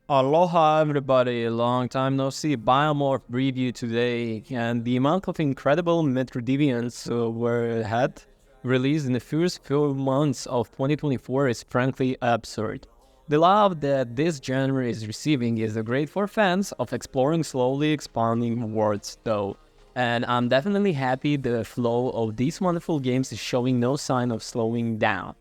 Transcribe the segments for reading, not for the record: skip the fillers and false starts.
Aloha everybody, long time no see. Biomorph review today, and the amount of incredible Metroidvanias were had released in the first few months of 2024 is frankly absurd. The love that this genre is receiving is great for fans of exploring slowly expanding worlds though. And I'm definitely happy the flow of these wonderful games is showing no sign of slowing down.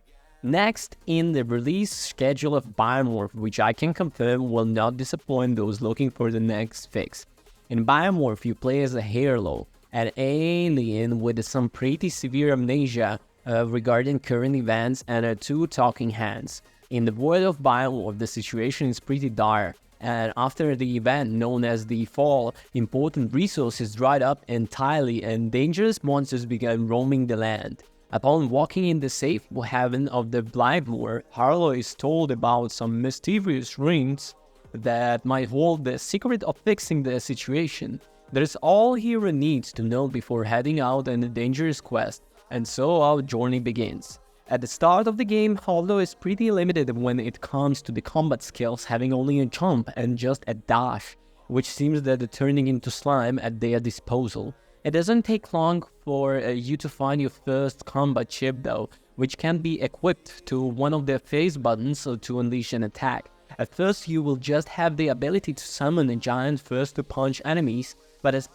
Next in the release schedule of Biomorph, which I can confirm will not disappoint those looking for the next fix. In Biomorph, you play as a Halo, an alien with some pretty severe amnesia regarding current events and two talking hands. In the world of Biomorph, the situation is pretty dire, and after the event known as the Fall, important resources dried up entirely and dangerous monsters began roaming the land. Upon walking in the safe haven of the Blythemore, Harlow is told about some mysterious rings that might hold the secret of fixing the situation. That is all hero needs to know before heading out on a dangerous quest, and so our journey begins. At the start of the game, Harlow is pretty limited when it comes to the combat skills, having only a jump and just a dash, which seems that the turning into slime at their disposal. It doesn't take long for you to find your first combat chip though, which can be equipped to one of the face buttons to unleash an attack. At first you will just have the ability to summon a giant first to punch enemies, but as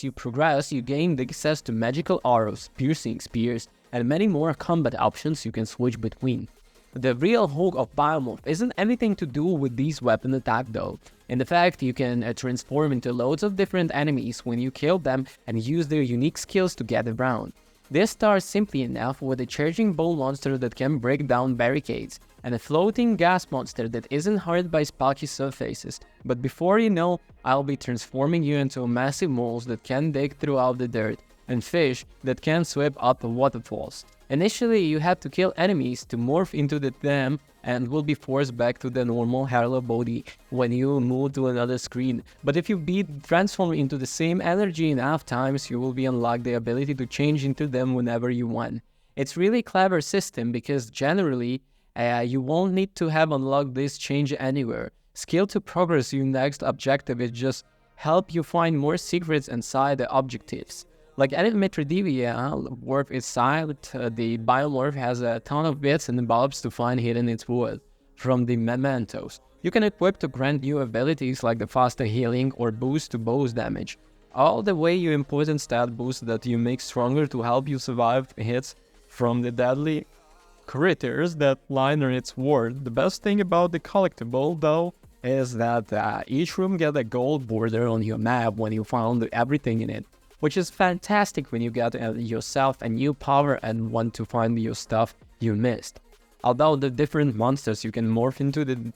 you progress you gain the access to magical arrows, piercing spears, and many more combat options you can switch between. The real hook of Biomorph isn't anything to do with these weapon attack though. In fact, you can transform into loads of different enemies when you kill them and use their unique skills to get around. This starts simply enough with a charging bull monster that can break down barricades, and a floating gas monster that isn't hurt by sparky surfaces, but before you know, I'll be transforming you into massive moles that can dig throughout the dirt, and fish that can swim up waterfalls. Initially, you have to kill enemies to morph into them and will be forced back to the normal Harlow body when you move to another screen. But if you transform into the same energy enough times, you will be unlocked the ability to change into them whenever you want. It's really clever system because generally, you won't need to have unlocked this change anywhere. Skill to progress your next objective is just help you find more secrets inside the objectives. Like any Metroidvania worth its salt, the Biomorph has a ton of bits and bobs to find hidden in its world. From the mementos, you can equip to grant new abilities like the faster healing or boost to boss damage, all the way you important stat boosts that you make stronger to help you survive hits from the deadly critters that line in its world. The best thing about the collectible, though, is that each room gets a gold border on your map when you found everything in it, which is fantastic when you get yourself a new power and want to find your stuff you missed. Although the different monsters you can morph into the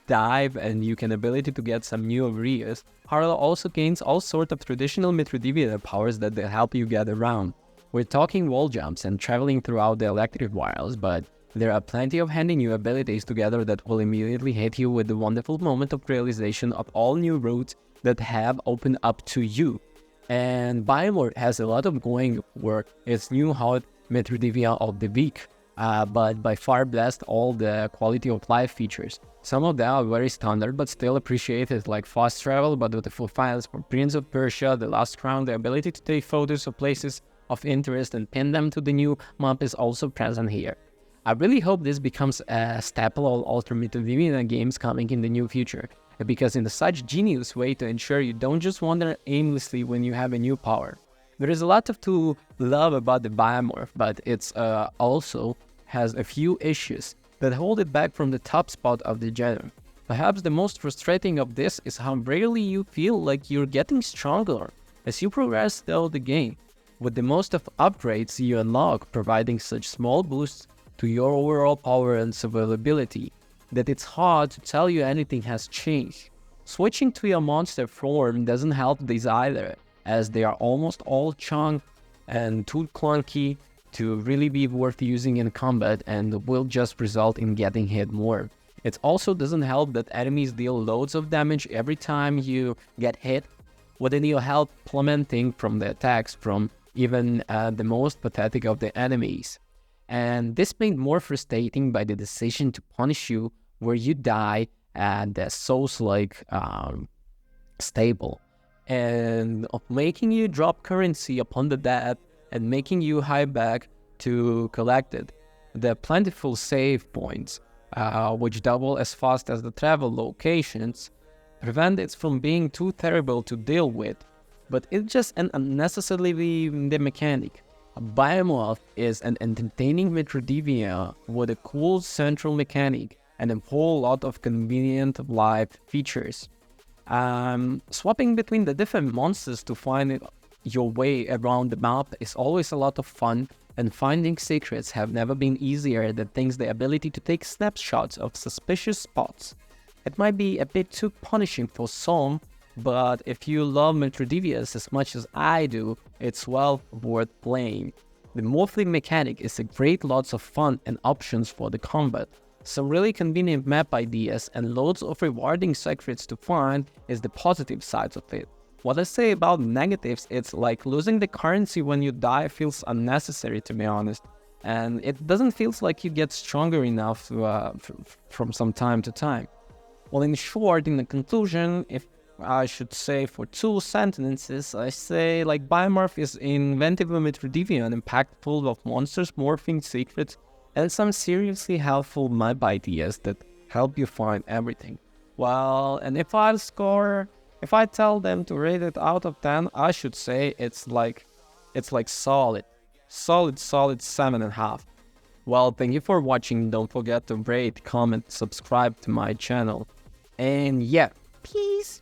dive and you can ability to get some new areas, Harlow also gains all sorts of traditional Metroidvania powers that help you get around. We're talking wall jumps and traveling throughout the electric wires, but there are plenty of handy new abilities together that will immediately hit you with the wonderful moment of realization of all new routes that have opened up to you. And Biomorph has a lot of going for its new hot Metroidvania of the week, but by far blessed all the quality of life features. Some of them are very standard but still appreciated, like fast travel but beautiful files from Prince of Persia, The Last Crown. The ability to take photos of places of interest and pin them to the new map is also present here. I really hope this becomes a staple of all Metroidvania games coming in the near future, because in such genius way to ensure you don't just wander aimlessly when you have a new power. There is a lot to love about the Biomorph, but it's also has a few issues that hold it back from the top spot of the genre. Perhaps the most frustrating of this is how rarely you feel like you're getting stronger as you progress through the game, with the most of upgrades you unlock providing such small boosts to your overall power and survivability that it's hard to tell you anything has changed. Switching to your monster form doesn't help this either, as they are almost all chunk and too clunky to really be worth using in combat and will just result in getting hit more. It also doesn't help that enemies deal loads of damage every time you get hit, with your health plummeting from the attacks from even the most pathetic of the enemies. And this made more frustrating by the decision to punish you where you die and they're so stable, and of making you drop currency upon the death and making you high back to collect it. There are plentiful save points, which double as fast as the travel locations, prevent it from being too terrible to deal with, but it's just an unnecessarily the mechanic. A Biomorph is an entertaining Metroidvania with a cool central mechanic and a whole lot of convenient life features. Swapping between the different monsters to find your way around the map is always a lot of fun, and finding secrets have never been easier than things the ability to take snapshots of suspicious spots. It might be a bit too punishing for some, but if you love Metroidvanias as much as I do, it's well worth playing. The morphing mechanic is a great, lots of fun and options for the combat. Some really convenient map ideas and loads of rewarding secrets to find is the positive sides of it. What I say about negatives, it's like losing the currency when you die feels unnecessary, to be honest. And it doesn't feel like you get stronger enough from some time to time. Well, in short, in the conclusion, if I should say for 2 sentences, I say like Biomorph is inventive Metroidvania and impactful of monsters, morphing secrets, and some seriously helpful map ideas that help you find everything. Well, and if I tell them to rate it out of 10, I should say it's like solid 7.5. Well, thank you for watching. Don't forget to rate, comment, subscribe to my channel. And yeah, peace.